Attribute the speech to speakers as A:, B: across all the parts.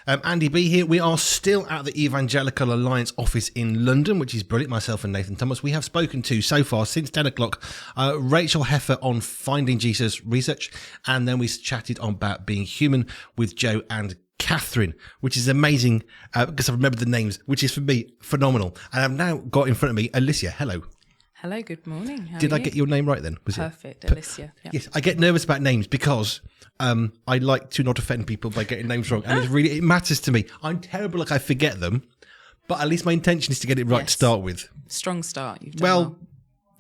A: Andy B here. We are still at the Evangelical Alliance office in London, which is brilliant. Myself and Nathan Thomas. We have spoken to, so far, since 10 o'clock, Rachel Heffer on Finding Jesus research, and then we chatted on about being human with Joe and Catherine, which is amazing because I remember the names, which is for me phenomenal. And I've now got in front of me Alicia. Hello.
B: Hello, good morning.
A: Did I get your name right then? Was
B: Perfect, Alicia. Yep.
A: Yes, I get nervous about names because I like to not offend people by getting names wrong, and it matters to me. I'm terrible, like I forget them, but at least my intention is to get it right to start with.
B: Strong start. You've done well.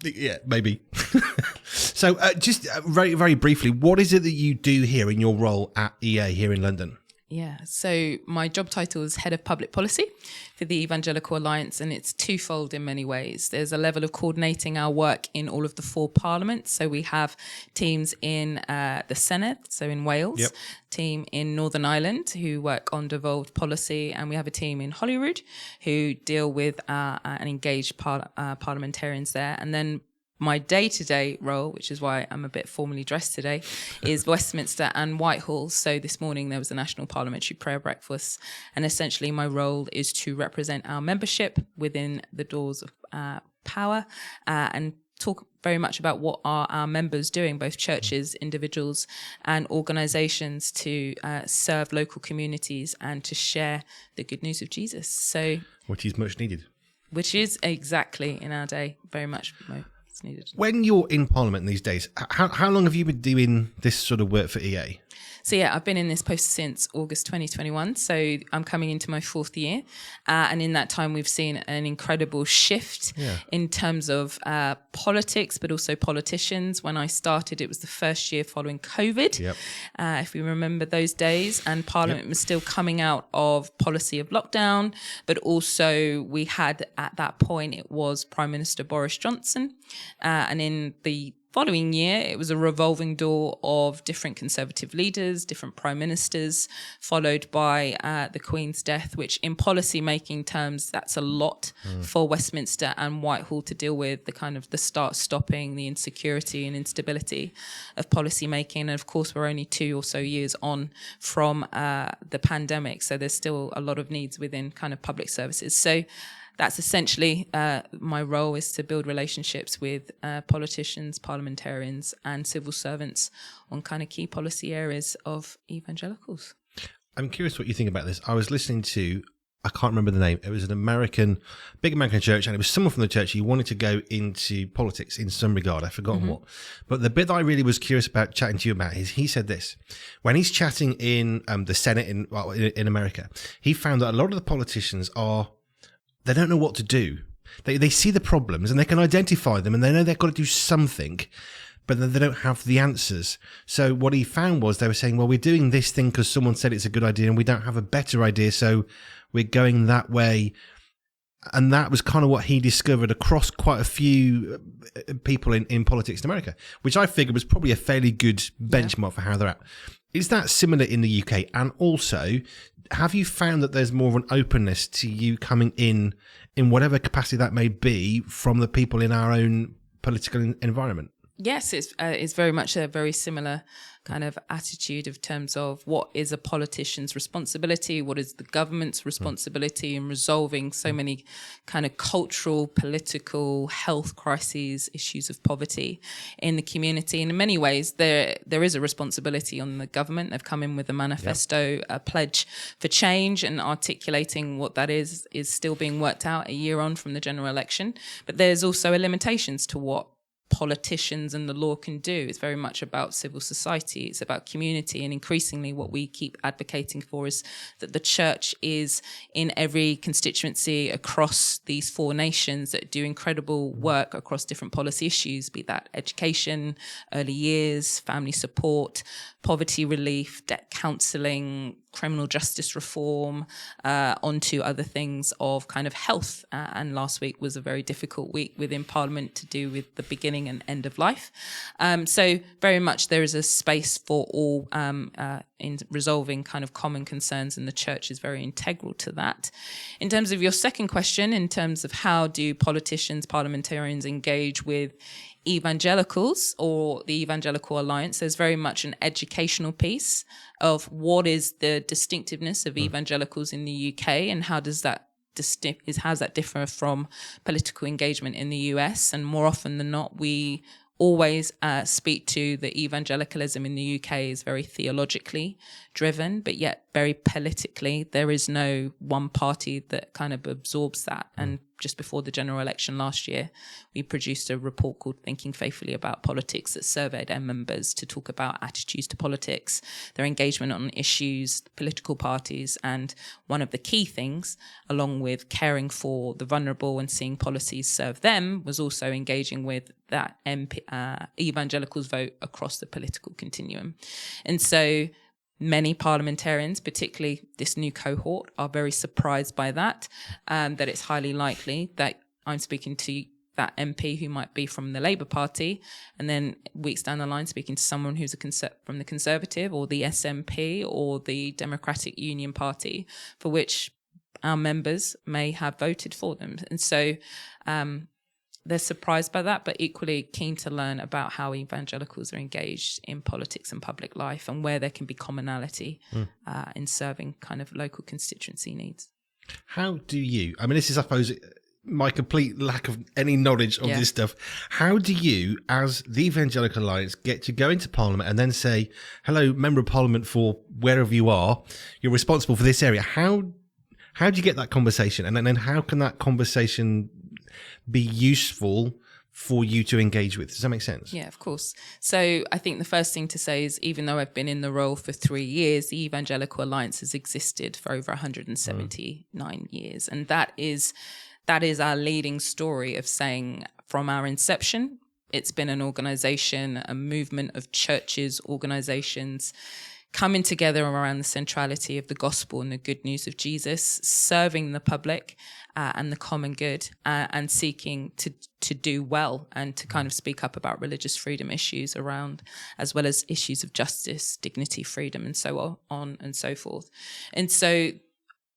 A: Yeah, maybe. So, just very, very briefly, what is it that you do here in your role at EA here in London?
B: Yeah, so my job title is Head of Public Policy for the Evangelical Alliance, and it's twofold in many ways. There's a level of coordinating our work in all of the 4 parliaments. So we have teams in the Senedd, so in Wales, team in Northern Ireland who work on devolved policy, and we have a team in Holyrood who deal with and engage parliamentarians there. And then my day-to-day role, which is why I'm a bit formally dressed today, is Westminster and Whitehall. So this morning there was a National Parliamentary Prayer Breakfast, and essentially my role is to represent our membership within the doors of power and talk very much about what are our members doing, both churches, individuals and organisations, to serve local communities and to share the good news of Jesus. So,
A: which is much needed.
B: Which is exactly in our day very much needed.
A: When you're in Parliament these days, how long have you been doing this sort of work for EA?
B: So yeah, I've been in this post since August 2021, so I'm coming into my 4th year, and in that time we've seen an incredible shift in terms of politics, but also politicians. When I started, it was the first year following COVID, if we remember those days, and Parliament was still coming out of policy of lockdown, but also we had at that point, it was Prime Minister Boris Johnson, and in the following year, it was a revolving door of different Conservative leaders, different prime ministers, followed by the Queen's death, which in policy-making terms, that's a lot for Westminster and Whitehall to deal with, the kind of the start-stopping, the insecurity and instability of policy-making. And of course, we're only 2 or so years on from the pandemic, so there's still a lot of needs within kind of public services. So that's essentially my role, is to build relationships with politicians, parliamentarians and civil servants on kind of key policy areas of evangelicals.
A: I'm curious what you think about this. I was listening to, I can't remember the name, it was an big American church, and it was someone from the church who wanted to go into politics in some regard. I've forgotten what. But the bit that I really was curious about chatting to you about is he said this. When he's chatting in the Senate in America, he found that a lot of the politicians they don't know what to do. They see the problems and they can identify them and they know they've got to do something, but then they don't have the answers. So what he found was they were saying, well, we're doing this thing because someone said it's a good idea and we don't have a better idea, so we're going that way. And that was kind of what he discovered across quite a few people in politics in America, which I figured was probably a fairly good benchmark for how they're at. Is that similar in the UK? And also, have you found that there's more of an openness to you coming in whatever capacity that may be, from the people in our own political environment?
B: Yes, it's very much a very similar kind of attitude of terms of what is a politician's responsibility, what is the government's responsibility in resolving so many kind of cultural, political, health crises, issues of poverty in the community. And in many ways, there is a responsibility on the government. They've come in with a manifesto, a pledge for change, and articulating what that is still being worked out a year on from the general election. But there's also limitations to what politicians and the law can do. It's very much about civil society. It's about community. And increasingly what we keep advocating for is that the church is in every constituency across these 4 nations that do incredible work across different policy issues, be that education, early years, family support, poverty relief, debt counselling, criminal justice reform, onto other things of kind of health. And last week was a very difficult week within Parliament to do with the beginning and end of life. So very much there is a space for all in resolving kind of common concerns, and the church is very integral to that. In terms of your second question, in terms of how do politicians, parliamentarians engage with evangelicals or the Evangelical Alliance, there's very much an educational piece of what is the distinctiveness of evangelicals in the UK and how does that differ from political engagement in the US. And more often than not, we always speak to the evangelicalism in the UK is very theologically driven, but yet very politically. There is no one party that kind of absorbs that. And just before the general election last year, we produced a report called Thinking Faithfully About Politics that surveyed our members to talk about attitudes to politics, their engagement on issues, political parties. And one of the key things, along with caring for the vulnerable and seeing policies serve them, was also engaging with that evangelicals vote across the political continuum. And so many parliamentarians, particularly this new cohort, are very surprised by that, that it's highly likely that I'm speaking to that MP who might be from the Labour Party, and then weeks down the line speaking to someone who's from the Conservative or the SNP or the Democratic Union Party, for which our members may have voted for them. And so they're surprised by that, but equally keen to learn about how evangelicals are engaged in politics and public life and where there can be commonality in serving kind of local constituency needs.
A: How do you, I mean, this is, I suppose, my complete lack of any knowledge of this stuff. How do you, as the Evangelical Alliance, get to go into Parliament and then say, hello, Member of Parliament for wherever you are, you're responsible for this area? How do you get that conversation? And then how can that conversation be useful for you to engage with? Does that make sense?
B: Yeah, of course. So I think the first thing to say is, even though I've been in the role for 3 years, the Evangelical Alliance has existed for over 179 years. And that is our leading story of saying from our inception, it's been an organization, a movement of churches, organizations coming together around the centrality of the gospel and the good news of Jesus, serving the public and the common good, and seeking to do well and to kind of speak up about religious freedom issues around, as well as issues of justice, dignity, freedom, and so on and so forth. And so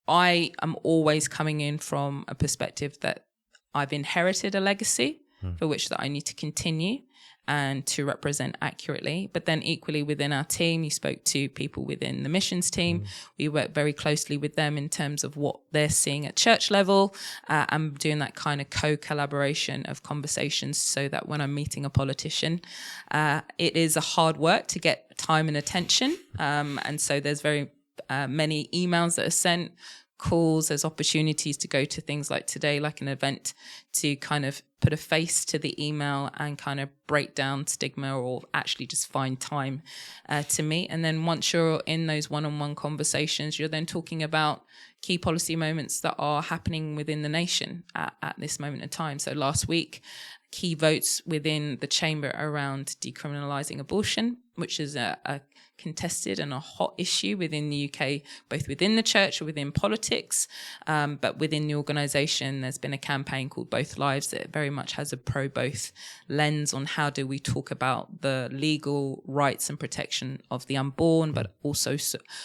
B: I am always coming in from a perspective that I've inherited a legacy for which that I need to continue and to represent accurately. But then equally within our team, you spoke to people within the missions team. We work very closely with them in terms of what they're seeing at church level, and doing that kind of co-collaboration of conversations so that when I'm meeting a politician, it is a hard work to get time and attention. And so there's very many emails that are sent, calls, there's opportunities to go to things like today, like an event, to kind of put a face to the email and kind of break down stigma or actually just find time to meet. And then once you're in those one-on-one conversations, you're then talking about key policy moments that are happening within the nation at this moment in time. So last week, key votes within the chamber around decriminalising abortion, which is a contested and a hot issue within the UK, both within the church or within politics, but within the organisation, there's been a campaign called Both Lives that very much has a pro-both lens on how do we talk about the legal rights and protection of the unborn, but also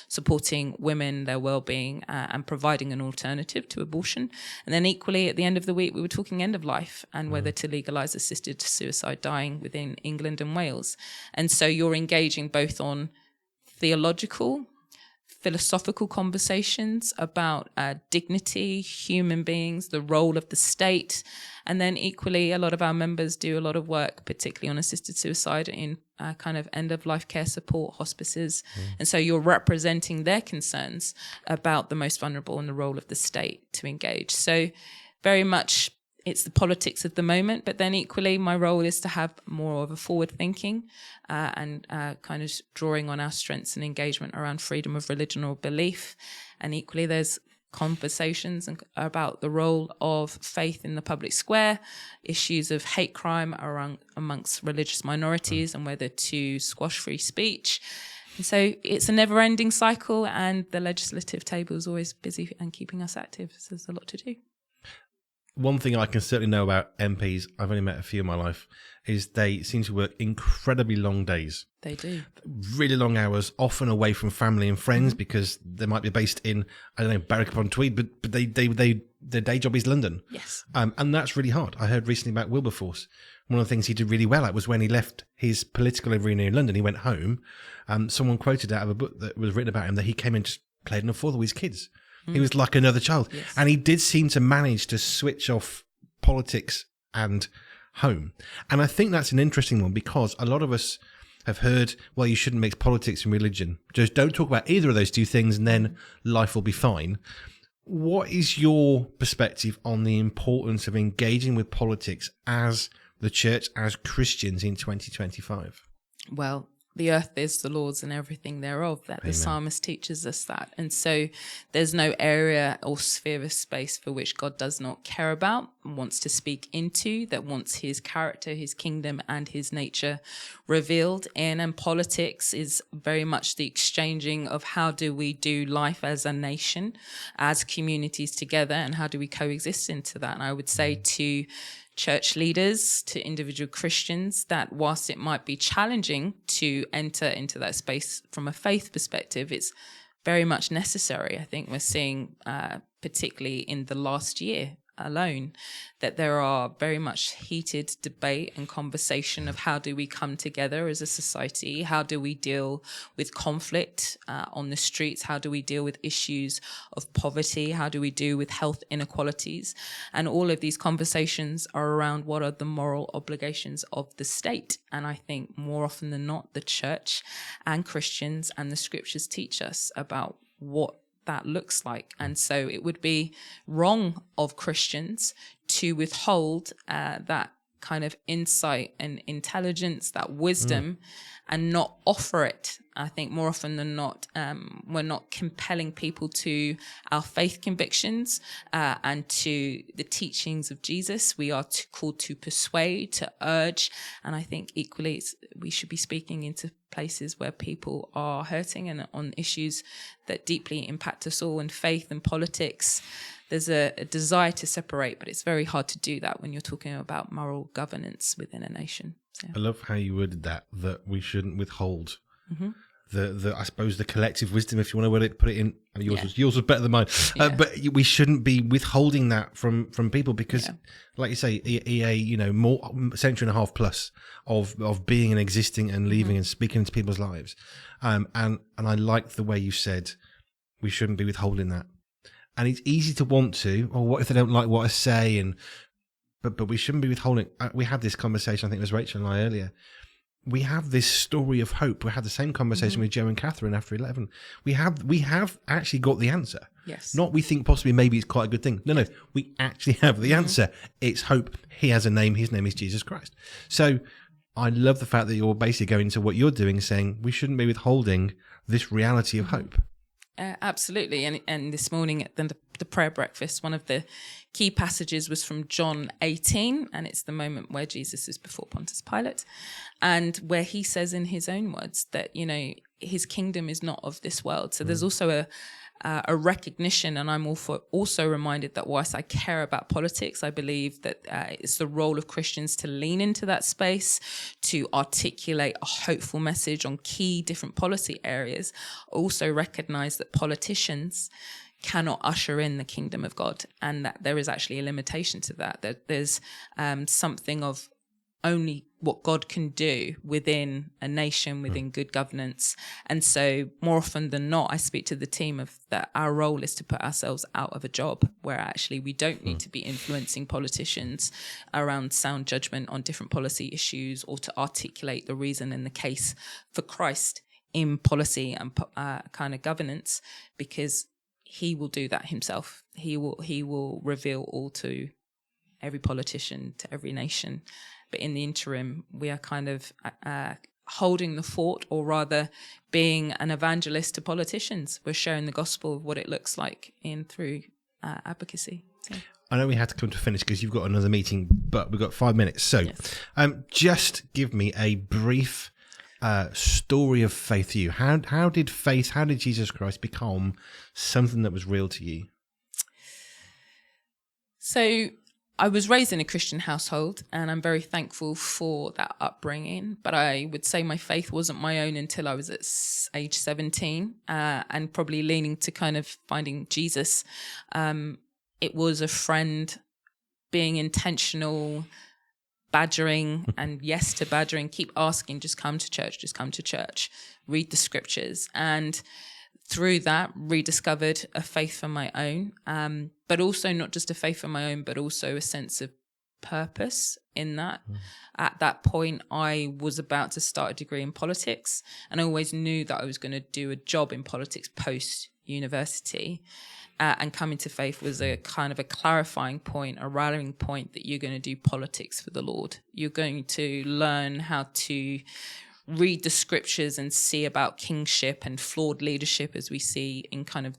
B: supporting women, their well-being, and providing an alternative to abortion. And then equally, at the end of the week, we were talking end of life and whether to legalise assisted suicide dying within England and Wales. And so you're engaging both on theological, philosophical conversations about dignity, human beings, the role of the state. And then equally, a lot of our members do a lot of work, particularly on assisted suicide in kind of end-of-life care support, hospices. And so you're representing their concerns about the most vulnerable and the role of the state to engage. So very much it's the politics of the moment, but then equally my role is to have more of a forward thinking and kind of drawing on our strengths and engagement around freedom of religion or belief. And equally there's conversations about the role of faith in the public square, issues of hate crime amongst religious minorities and whether to squash free speech. And so it's a never-ending cycle, and the legislative table is always busy and keeping us active. So there's a lot to do.
A: One thing I can certainly know about MPs, I've only met a few in my life, is they seem to work incredibly long days.
B: They do.
A: Really long hours, often away from family and friends because they might be based in, I don't know, Berwick-upon-Tweed, but their day job is London.
B: Yes.
A: And that's really hard. I heard recently about Wilberforce, one of the things he did really well at was when he left his political arena in London, he went home. Someone quoted out of a book that was written about him that he came and just played on a fourth with his kids. He was like another child.
B: Yes.
A: And he did seem to manage to switch off politics and home. And I think that's an interesting one, because a lot of us have heard, well, you shouldn't mix politics and religion. Just don't talk about either of those two things and then life will be fine. What is your perspective on the importance of engaging with politics as the church, as Christians in 2025?
B: Well, the earth is the Lord's and everything thereof, that the psalmist teaches us that. And so there's no area or sphere of space for which God does not care about and wants to speak into, that wants his character, his kingdom and his nature revealed in. And politics is very much the exchanging of how do we do life as a nation, as communities together, and how do we coexist into that. And I would say to church leaders, to individual Christians, that whilst it might be challenging to enter into that space from a faith perspective, it's very much necessary. I think we're seeing, particularly in the last year alone, that there are very much heated debate and conversation of how do we come together as a society, how do we deal with conflict on the streets, how do we deal with issues of poverty, how do we deal with health inequalities, and all of these conversations are around what are the moral obligations of the state. And I think more often than not, the church and Christians and the scriptures teach us about what that looks like. And so it would be wrong of Christians to withhold that kind of insight and intelligence, that wisdom, and not offer it. I think more often than not, we're not compelling people to our faith convictions and to the teachings of Jesus. We are called to persuade, to urge. And I think equally we should be speaking into places where people are hurting and on issues that deeply impact us all. And faith and politics, there's a desire to separate, but it's very hard to do that when you're talking about moral governance within a nation. So.
A: I love how you worded that we shouldn't withhold the I suppose the collective wisdom, if you want to put it in. I mean, yours was better than mine, but we shouldn't be withholding that from people because, like you say, EA, more century and a half plus of being and existing and leaving and speaking into people's lives, and I like the way you said we shouldn't be withholding that. And it's easy to want to, or what if they don't like what I say? But we shouldn't be withholding. We had this conversation, I think it was Rachel and I earlier. We have this story of hope. We had the same conversation with Joe and Catherine after 11. We have actually got the answer.
B: Yes.
A: Not we think possibly maybe it's quite a good thing. No, we actually have the answer. It's hope. He has a name. His name is Jesus Christ. So I love the fact that you're basically going to what you're doing, saying we shouldn't be withholding this reality of hope.
B: Absolutely. And this morning at the prayer breakfast, one of the key passages was from John 18, and it's the moment where Jesus is before Pontius Pilate, and where he says in his own words that, his kingdom is not of this world. So there's also a recognition, and I'm also reminded that whilst I care about politics, I believe that it's the role of Christians to lean into that space, to articulate a hopeful message on key different policy areas. Also recognize that politicians cannot usher in the kingdom of God, and that there is actually a limitation to that there's something of only what God can do within a nation, within good governance. And so more often than not, I speak to the team of that our role is to put ourselves out of a job where actually we don't need to be influencing politicians around sound judgment on different policy issues, or to articulate the reason and the case for Christ in policy and kind of governance, because he will do that himself. He will reveal all to every politician, to every nation. But in the interim, we are kind of holding the fort, or rather being an evangelist to politicians. We're sharing the gospel of what it looks like through advocacy. So.
A: I know we had to come to finish because you've got another meeting, but we've got 5 minutes. So just give me a brief story of faith for you. How did Jesus Christ become something that was real to you?
B: So I was raised in a Christian household, and I'm very thankful for that upbringing. But I would say my faith wasn't my own until I was at age 17, and probably leaning to kind of finding Jesus. It was a friend being intentional, badgering and yes to badgering, keep asking, just come to church, read the scriptures. And through that, rediscovered a faith for my own, but also not just a faith for my own, but also a sense of purpose in that. At that point, I was about to start a degree in politics, and I always knew that I was going to do a job in politics post university. And coming to faith was a kind of a clarifying point, a rallying point that you're going to do politics for the Lord. You're going to learn how to read the scriptures and see about kingship and flawed leadership, as we see in kind of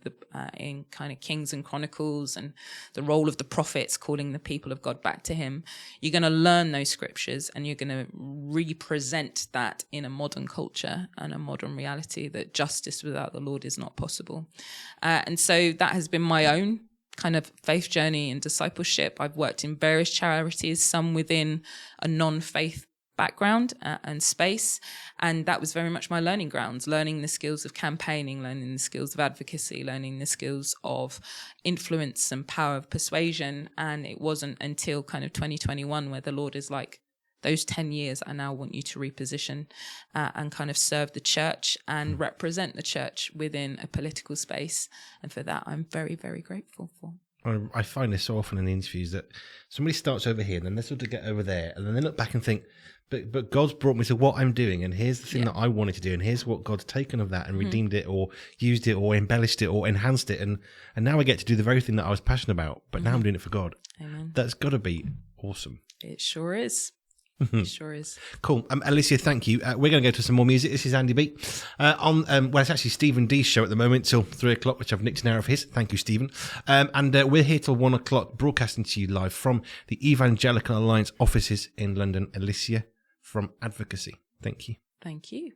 B: Kings and Chronicles, and the role of the prophets calling the people of God back to him. You're going to learn those scriptures, and you're going to represent that in a modern culture and a modern reality, that justice without the Lord is not possible. And so that has been my own kind of faith journey and discipleship. I've worked in various charities, some within a non-faith background and space, and that was very much my learning grounds, learning the skills of campaigning, learning the skills of advocacy, learning the skills of influence and power of persuasion. And it wasn't until kind of 2021 where the Lord is like, those 10 years I now want you to reposition and kind of serve the church and represent the church within a political space. And for that, I'm very, very grateful for.
A: I find this so often in the interviews that somebody starts over here and then they sort of get over there, and then they look back and think, but God's brought me to what I'm doing, and here's the thing that I wanted to do, and here's what God's taken of that and redeemed it, or used it, or embellished it, or enhanced it, and now I get to do the very thing that I was passionate about, but now I'm doing it for God.
B: Amen.
A: That's got to be awesome.
B: It sure is. It sure is.
A: Cool. Alicia, thank you. We're going to go to some more music. This is Andy B. It's actually Stephen D's show at the moment till 3:00, which I've nicked an hour of his. Thank you, Stephen. And we're here till 1:00, broadcasting to you live from the Evangelical Alliance offices in London. Alicia from Advocacy. Thank you.
B: Thank you.